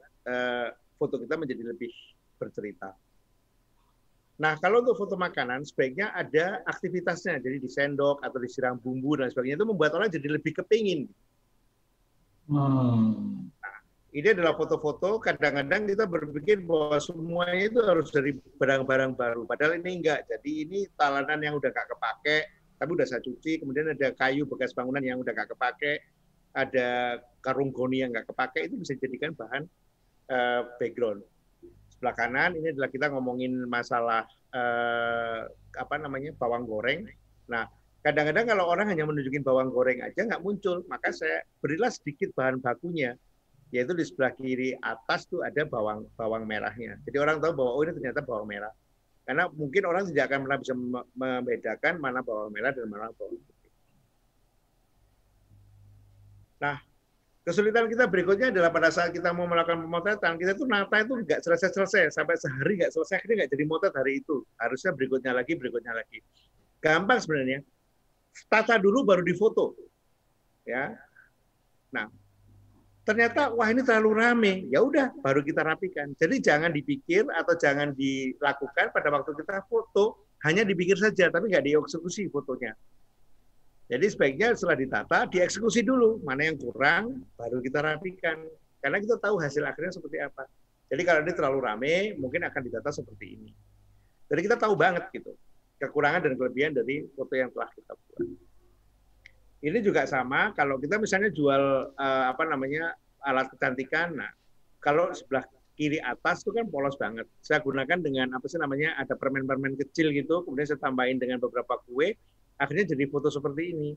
foto kita menjadi lebih bercerita. Nah, kalau untuk foto makanan, sebaiknya ada aktivitasnya. Jadi disendok atau disiram bumbu dan sebagainya, itu membuat orang jadi lebih kepingin. Ini adalah foto-foto, kadang-kadang kita berpikir bahwa semuanya itu harus dari barang-barang baru. Padahal ini enggak. Jadi ini talanan yang udah nggak kepake, tapi udah saya cuci. Kemudian ada kayu bekas bangunan yang udah nggak kepake, ada karung goni yang nggak kepake, itu bisa dijadikan bahan background. Sebelah kanan ini adalah kita ngomongin masalah bawang goreng. Nah, kadang-kadang kalau orang hanya menunjukin bawang goreng aja nggak muncul, maka saya berilah sedikit bahan bakunya. Yaitu di sebelah kiri atas tuh ada bawang merahnya. Jadi orang tahu bahwa oh ini ternyata bawang merah. Karena mungkin orang tidak akan pernah bisa membedakan mana bawang merah dan mana bawang putih. Nah, kesulitan kita berikutnya adalah pada saat kita mau melakukan pemotretan, kita tuh nata itu nggak selesai-selesai. Sampai sehari nggak selesai, akhirnya nggak jadi motret hari itu. Harusnya berikutnya lagi. Gampang sebenarnya. Tata dulu baru difoto. Ya. Nah, ternyata wah ini terlalu rame, ya udah baru kita rapikan. Jadi jangan dipikir atau jangan dilakukan pada waktu kita foto, hanya dipikir saja tapi nggak dieksekusi fotonya. Jadi sebaiknya setelah ditata dieksekusi dulu, mana yang kurang baru kita rapikan. Karena kita tahu hasil akhirnya seperti apa. Jadi kalau ini terlalu rame, mungkin akan ditata seperti ini. Jadi kita tahu banget gitu kekurangan dan kelebihan dari foto yang telah kita buat. Ini juga sama kalau kita misalnya jual alat kecantikan. Nah, kalau sebelah kiri atas itu kan polos banget. Saya gunakan dengan ada permen-permen kecil gitu, kemudian saya tambahin dengan beberapa kue, akhirnya jadi foto seperti ini.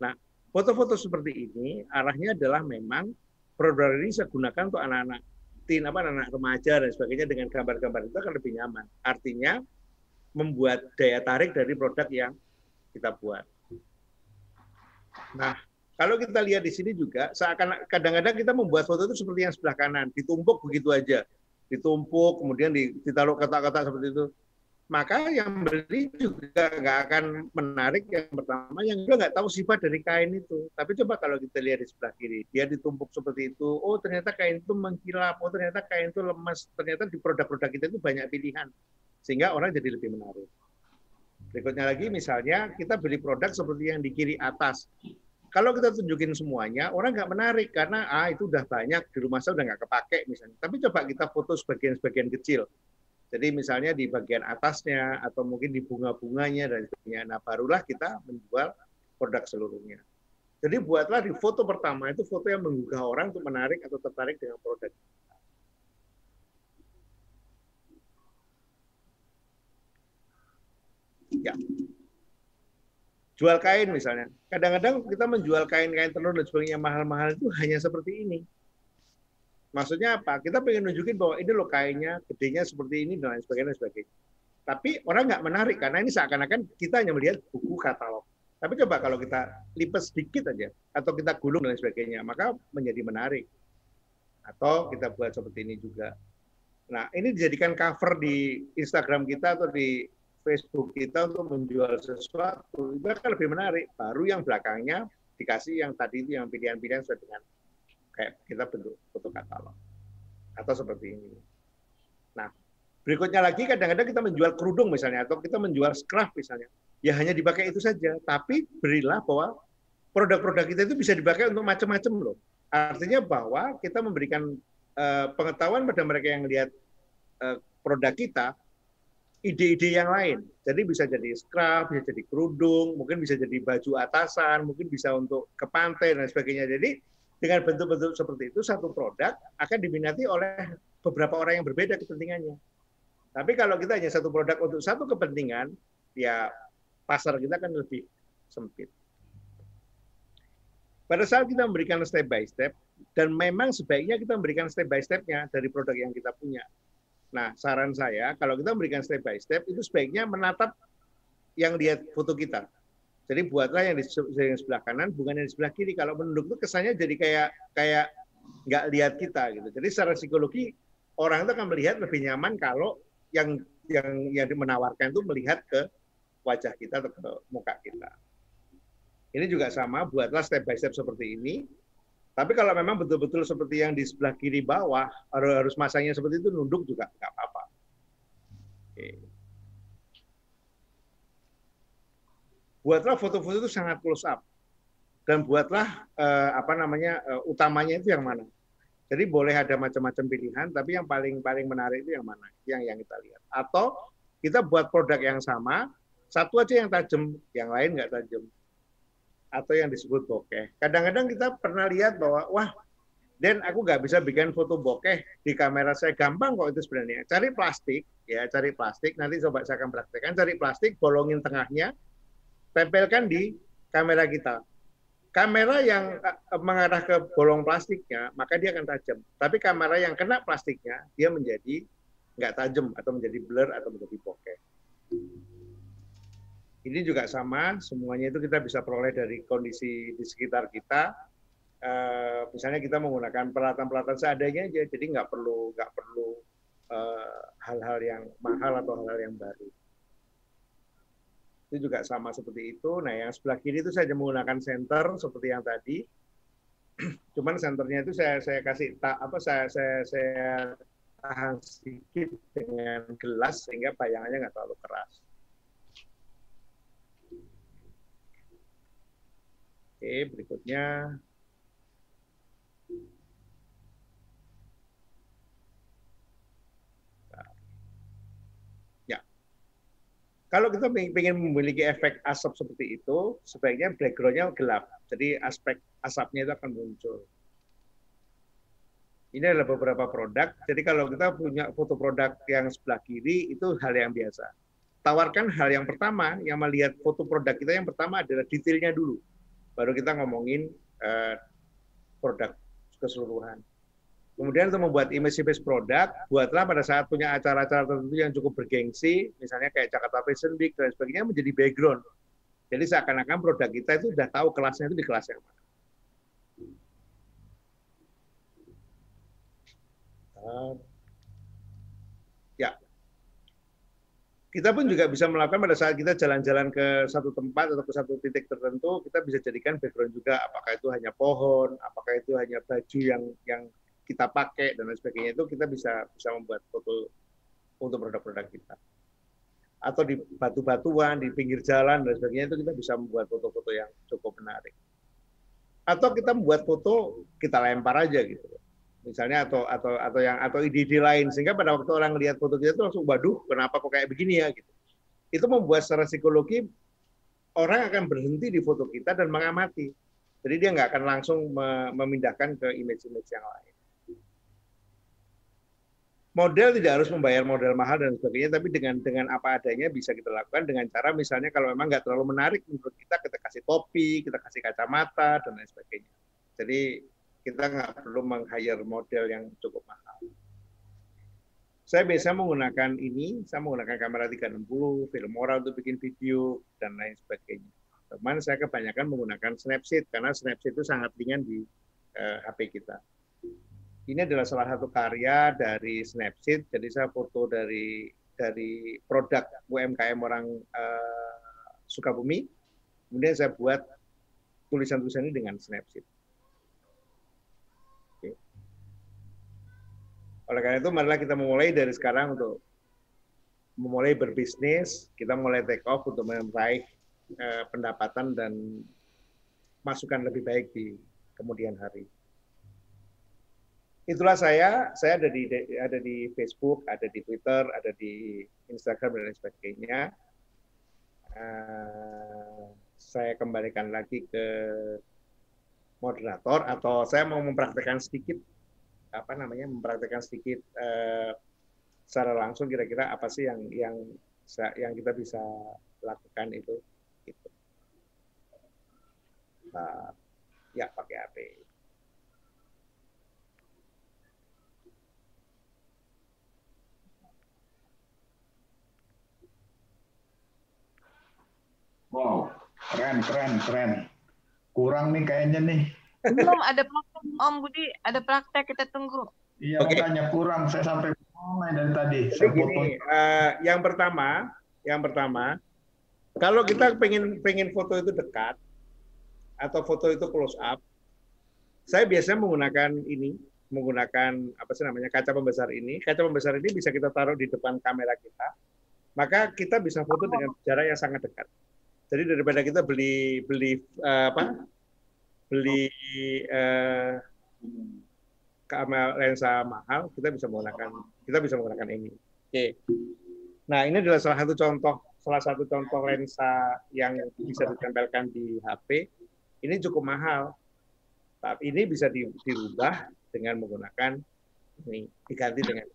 Nah, foto-foto seperti ini arahnya adalah memang produk ini saya gunakan untuk anak-anak anak remaja dan sebagainya, dengan gambar-gambar itu akan lebih nyaman. Artinya membuat daya tarik dari produk yang kita buat. Nah, kalau kita lihat di sini juga, seakan kadang-kadang kita membuat foto itu seperti yang sebelah kanan, ditumpuk begitu aja. Ditumpuk, kemudian ditaruh kotak-kotak seperti itu. Maka yang beli juga nggak akan menarik. Yang pertama, yang kedua nggak tahu sifat dari kain itu. Tapi coba kalau kita lihat di sebelah kiri, dia ditumpuk seperti itu. Oh, ternyata kain itu mengkilap. Oh, ternyata kain itu lemas. Ternyata di produk-produk kita itu banyak pilihan. Sehingga orang jadi lebih menarik. Berikutnya lagi, misalnya kita beli produk seperti yang di kiri atas. Kalau kita tunjukin semuanya, orang nggak menarik karena itu udah banyak, di rumah saya udah nggak kepake misalnya. Tapi coba kita foto sebagian-sebagian kecil. Jadi misalnya di bagian atasnya atau mungkin di bunga-bunganya dan sebagainya. Nah, barulah kita menjual produk seluruhnya. Jadi buatlah di foto pertama itu foto yang menggugah orang untuk menarik atau tertarik dengan produk. Ya. Jual kain misalnya. Kadang-kadang kita menjual kain-kain tenun dan sebagainya mahal-mahal itu hanya seperti ini. Maksudnya apa? Kita pengen nunjukin bahwa ini loh kainnya, gedenya seperti ini, dan lain sebagainya, dan sebagainya. Tapi orang nggak menarik, karena ini seakan-akan kita hanya melihat buku katalog. Tapi coba kalau kita lipat sedikit aja, atau kita gulung dan lain sebagainya, maka menjadi menarik. Atau kita buat seperti ini juga. Nah, ini dijadikan cover di Instagram kita atau di Facebook kita untuk menjual sesuatu, itu akan lebih menarik. Baru yang belakangnya dikasih yang tadi itu, yang pilihan-pilihan sesuai dengan kayak kita bentuk foto katalog atau seperti ini. Nah, berikutnya lagi kadang-kadang kita menjual kerudung misalnya atau kita menjual scarf misalnya. Ya hanya dipakai itu saja, tapi berilah bahwa produk-produk kita itu bisa dipakai untuk macam-macam loh. Artinya bahwa kita memberikan pengetahuan pada mereka yang lihat produk kita, ide-ide yang lain. Jadi bisa jadi scarf, bisa jadi kerudung, mungkin bisa jadi baju atasan, mungkin bisa untuk ke pantai dan sebagainya. Jadi dengan bentuk-bentuk seperti itu, satu produk akan diminati oleh beberapa orang yang berbeda kepentingannya. Tapi kalau kita hanya satu produk untuk satu kepentingan, ya pasar kita akan lebih sempit. Pada saat kita memberikan step by step, dan memang sebaiknya kita memberikan step by step-nya dari produk yang kita punya. Nah, saran saya, kalau kita memberikan step by step, itu sebaiknya menatap yang lihat foto kita. Jadi buatlah yang di sebelah kanan, bukan yang di sebelah kiri. Kalau menunduk itu kesannya jadi kayak nggak lihat kita gitu. Jadi secara psikologi orang itu akan melihat lebih nyaman kalau yang menawarkan itu melihat ke wajah kita atau ke muka kita. Ini juga sama, buatlah step by step seperti ini. Tapi kalau memang betul-betul seperti yang di sebelah kiri bawah, harus masangnya seperti itu, nunduk juga nggak apa-apa. Oke. Buatlah foto-foto itu sangat close up. Dan buatlah utamanya itu yang mana. Jadi boleh ada macam-macam pilihan, tapi yang paling menarik itu yang mana? Yang kita lihat. Atau kita buat produk yang sama, satu aja yang tajam, yang lain nggak tajam. Atau yang disebut bokeh. Kadang-kadang kita pernah lihat bahwa, wah, Dan aku nggak bisa bikin foto bokeh di kamera saya. Gampang kok itu sebenarnya. Cari plastik, nanti coba saya akan praktekkan. Cari plastik, bolongin tengahnya, tempelkan di kamera kita. Kamera yang mengarah ke bolong plastiknya, maka dia akan tajam. Tapi kamera yang kena plastiknya, dia menjadi nggak tajam, atau menjadi blur, atau menjadi bokeh. Ini juga sama, semuanya itu kita bisa peroleh dari kondisi di sekitar kita. Misalnya kita menggunakan peralatan-peralatan seadanya aja, jadi nggak perlu hal-hal yang mahal atau hal-hal yang baru. Itu juga sama seperti itu. Nah, yang sebelah kiri itu saya menggunakan senter seperti yang tadi. Cuman senternya itu saya kasih saya tahan sedikit dengan gelas sehingga bayangannya nggak terlalu keras. Oke, berikutnya. Kalau kita ingin memiliki efek asap seperti itu, sebaiknya background-nya gelap. Jadi aspek asapnya itu akan muncul. Ini adalah beberapa produk. Jadi kalau kita punya foto produk yang sebelah kiri, itu hal yang biasa. Tawarkan hal yang pertama, yang melihat foto produk kita yang pertama adalah detailnya dulu. Baru kita ngomongin produk keseluruhan. Kemudian untuk membuat image-image produk, buatlah pada saat punya acara-acara tertentu yang cukup bergengsi, misalnya kayak Jakarta Fashion Week dan sebagainya, menjadi background. Jadi seakan-akan produk kita itu sudah tahu kelasnya itu di kelas yang mana. Ya, kita pun juga bisa melakukan pada saat kita jalan-jalan ke satu tempat atau ke satu titik tertentu, kita bisa jadikan background juga. Apakah itu hanya pohon, apakah itu hanya baju yang kita pakai dan lain sebagainya, itu kita bisa membuat foto untuk produk-produk kita. Atau di batu-batuan, di pinggir jalan dan sebagainya, itu kita bisa membuat foto-foto yang cukup menarik. Atau kita membuat foto kita lempar aja gitu. Misalnya atau ide-ide lain, sehingga pada waktu orang lihat foto kita itu langsung, waduh, kenapa kok kayak begini ya gitu. Itu membuat secara psikologi orang akan berhenti di foto kita dan mengamati. Jadi dia nggak akan langsung memindahkan ke image-image yang lain. Model tidak harus membayar model mahal dan sebagainya, tapi dengan apa adanya bisa kita lakukan dengan cara misalnya kalau memang nggak terlalu menarik menurut kita kasih topi, kita kasih kacamata dan lain sebagainya. Jadi Kita nggak perlu meng-hire model yang cukup mahal. Saya biasa menggunakan saya menggunakan kamera 360, Filmora untuk bikin video, dan lain sebagainya. Teman saya kebanyakan menggunakan Snapseed, karena Snapseed itu sangat ringan di HP kita. Ini adalah salah satu karya dari Snapseed, jadi saya foto dari produk UMKM orang Sukabumi, kemudian saya buat tulisan-tulisan ini dengan Snapseed. Oke. Oleh karena itu, marilah kita memulai dari sekarang untuk memulai berbisnis, kita mulai take off untuk meraih pendapatan dan masukan lebih baik di kemudian hari. Itulah saya ada di Facebook, ada di Twitter, ada di Instagram, dan lain sebagainya. Saya kembalikan lagi ke moderator, atau saya mau mempraktekkan sedikit secara langsung kira-kira apa sih yang kita bisa lakukan itu. Gitu. Ya, pakai HP. Wow, keren. Kurang nih kayaknya nih. Belum ada praktek, Om Budi. Ada praktek, kita tunggu. Iya, makanya kurang. Saya sampai mulai dari tadi. Jadi gini, yang pertama, kalau kita pengen foto itu dekat atau foto itu close up, saya biasanya menggunakan kaca pembesar ini. Kaca pembesar ini bisa kita taruh di depan kamera kita, maka kita bisa foto dengan jarak yang sangat dekat. Jadi daripada kita beli kamera lensa mahal, kita bisa menggunakan ini. Oke. Nah, ini adalah salah satu contoh lensa yang bisa ditempelkan di HP. Ini cukup mahal, tapi ini bisa dirubah dengan menggunakan ini, diganti dengan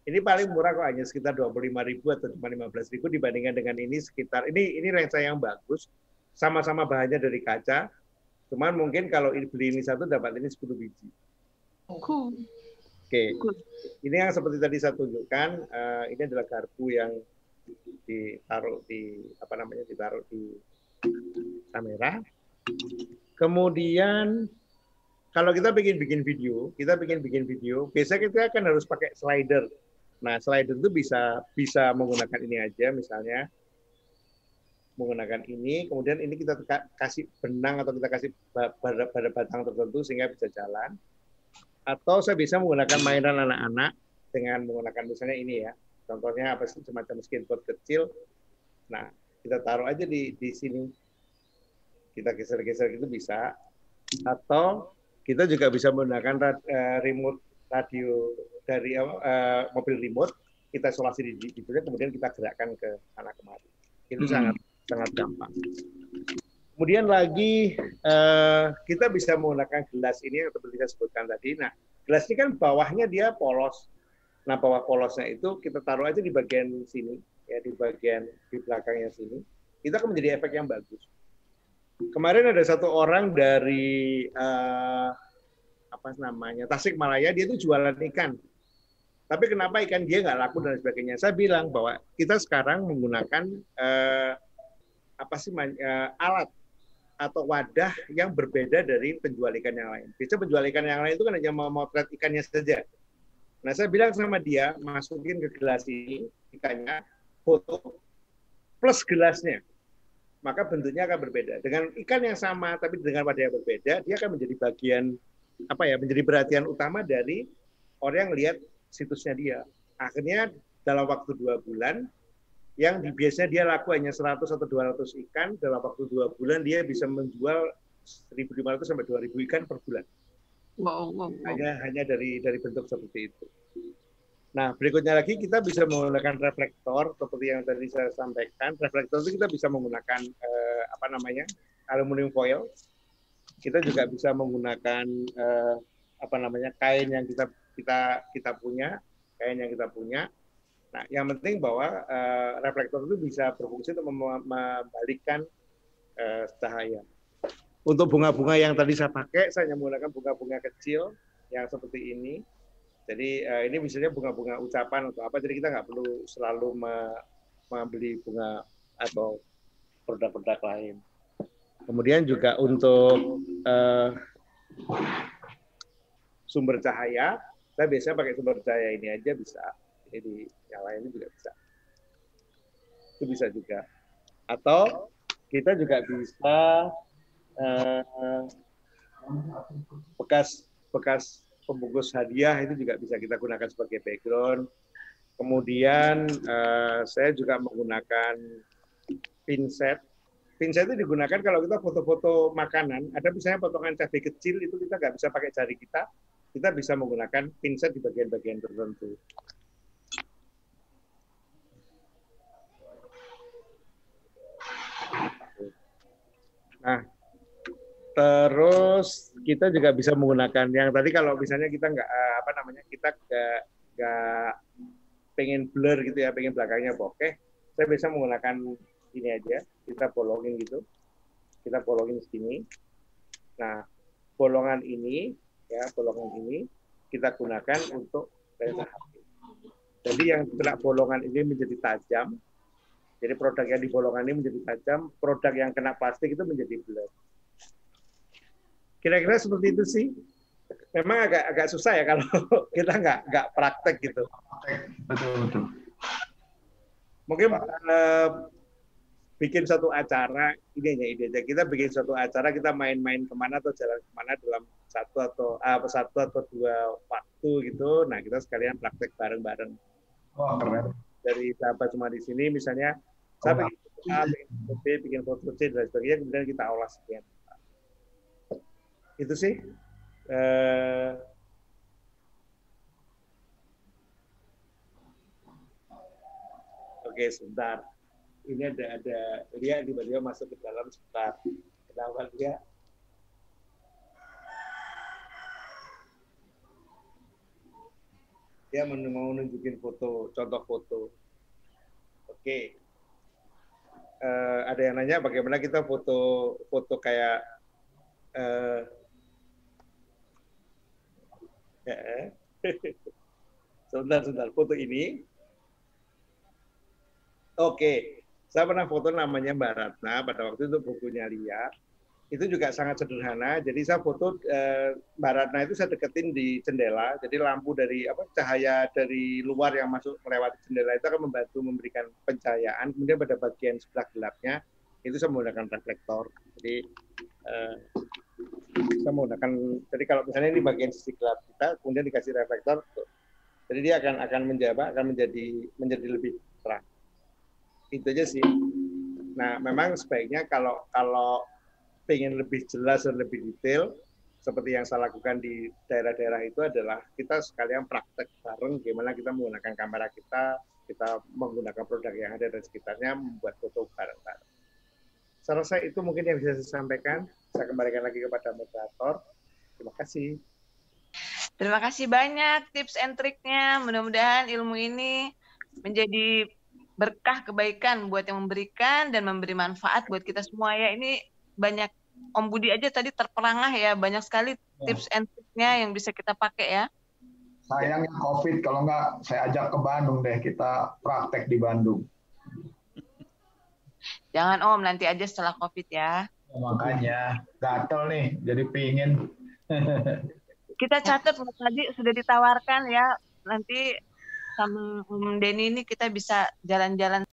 ini paling murah kok, hanya sekitar 25.000 atau cuma 15.000 dibandingkan dengan ini sekitar ini lensa yang bagus, sama-sama bahannya dari kaca, cuman mungkin kalau beli ini satu dapat ini 10 biji. Oke. Ini yang seperti tadi saya tunjukkan, ini adalah garpu yang ditaruh di kamera. Kemudian kalau kita bikin video, biasanya kita kan harus pakai slider. Nah, slider itu bisa menggunakan ini aja, misalnya menggunakan ini, kemudian ini kita kasih benang atau kita kasih pada batang tertentu sehingga bisa jalan. Atau saya bisa menggunakan mainan anak-anak dengan menggunakan misalnya ini ya, contohnya semacam skateboard kecil. Nah, kita taruh aja di sini, kita geser-geser gitu bisa. Atau kita juga bisa menggunakan remote radio dari mobil remote, kita isolasi di situ, kemudian kita gerakkan ke sana kemari. Itu sangat gampang. Kemudian lagi kita bisa menggunakan gelas ini yang seperti saya sebutkan tadi. Nah, gelas ini kan bawahnya dia polos. Nah, bawah polosnya itu kita taruh aja di bagian sini, ya di belakangnya sini. Itu akan menjadi efek yang bagus. Kemarin ada satu orang dari Tasikmalaya, dia itu jualan ikan. Tapi kenapa ikan dia nggak laku dan sebagainya? Saya bilang bahwa kita sekarang menggunakan alat atau wadah yang berbeda dari penjual ikan yang lain. Biasanya penjual ikan yang lain itu kan hanya memotret ikannya saja. Nah, saya bilang sama dia, masukin ke gelas ini ikannya, foto plus gelasnya. Maka bentuknya akan berbeda. Dengan ikan yang sama tapi dengan wadah yang berbeda, dia akan menjadi menjadi perhatian utama dari orang yang lihat situsnya dia. Akhirnya dalam waktu 2 bulan, yang biasanya dia laku hanya 100 atau 200 ikan, dalam waktu 2 bulan dia bisa menjual 1.500 sampai 2.000 ikan per bulan. Wow. Hanya dari bentuk seperti itu. Nah, berikutnya lagi kita bisa menggunakan reflektor seperti yang tadi saya sampaikan. Reflektor itu kita bisa menggunakan aluminium foil. Kita juga bisa menggunakan kain yang kita punya, Nah, yang penting bahwa reflektor itu bisa berfungsi untuk membalikkan cahaya. Untuk bunga-bunga yang tadi saya pakai, saya menggunakan bunga-bunga kecil yang seperti ini. Jadi ini misalnya bunga-bunga ucapan atau apa, jadi kita nggak perlu selalu membeli bunga atau produk-produk lain. Kemudian juga untuk sumber cahaya, saya biasanya pakai sumber cahaya ini aja bisa. Jadi yang lainnya juga bisa. Itu bisa juga. Atau kita juga bisa bekas pembungkus hadiah itu juga bisa kita gunakan sebagai background. Kemudian saya juga menggunakan pinset. Pinset itu digunakan kalau kita foto-foto makanan. Ada misalnya potongan cabai kecil itu kita nggak bisa pakai jari kita. Kita bisa menggunakan pinset di bagian-bagian tertentu. Nah, terus kita juga bisa menggunakan yang tadi kalau misalnya kita nggak kita nggak pengen blur gitu ya, pengen belakangnya bokeh, saya bisa menggunakan ini aja, kita bolongin gitu, kita bolongin segini. Nah, bolongan ini kita gunakan untuk lensa HP. Jadi yang kena bolongan ini menjadi tajam. Jadi produk yang di bolongan ini menjadi tajam, produk yang kena plastik itu menjadi blur. Kira-kira seperti itu sih. Memang agak susah ya kalau kita nggak praktek gitu. Betul. Mungkin bikin satu acara, ide aja. Kita bikin satu acara, kita main-main kemana atau jalan kemana dalam satu atau dua waktu gitu. Nah, kita sekalian praktek bareng-bareng. Wah, keren. Dari sahabat semua di sini, misalnya saya bikin foto A, bikin foto B, bikin foto C, dan sebagainya, kemudian kita olah sekian. Itu sih. Oke, sebentar. Ini ada dia tiba-tiba masuk ke dalam sebentar. Kenapa dia? Dia mau nunjukin foto, contoh foto. Oke. Ada yang nanya bagaimana kita foto kayak sebentar foto ini. Oke. Saya pernah foto namanya Mbak Ratna pada waktu itu bukunya Lia. Itu juga sangat sederhana. Jadi saya foto Mbak Ratna itu saya deketin di jendela. Jadi lampu dari cahaya dari luar yang masuk melewati jendela itu akan membantu memberikan pencahayaan. Kemudian pada bagian sebelah gelapnya itu saya menggunakan reflektor. Jadi saya menggunakan. Jadi kalau misalnya ini bagian sisi gelap kita, kemudian dikasih reflektor, jadi dia akan menjadi lebih terang. Itu aja sih. Nah, memang sebaiknya kalau pengen lebih jelas dan lebih detail, seperti yang saya lakukan di daerah-daerah itu adalah kita sekalian praktek bareng gimana kita menggunakan kamera kita menggunakan produk yang ada di sekitarnya, membuat foto bareng-bareng. Saya rasa itu mungkin yang bisa saya sampaikan. Saya kembalikan lagi kepada moderator. Terima kasih. Terima kasih banyak tips and triknya. Mudah-mudahan ilmu ini menjadi berkah kebaikan buat yang memberikan dan memberi manfaat buat kita semua ya. Ini banyak Om Budi aja tadi terperangah ya, banyak sekali tips and triknya yang bisa kita pakai ya. Sayangnya COVID, kalau nggak saya ajak ke Bandung deh, kita praktek di Bandung. Jangan Om, nanti aja setelah COVID ya. Makanya gatel nih, jadi pingin. Kita catat tadi sudah ditawarkan ya, nanti sama Om Denny ini kita bisa jalan-jalan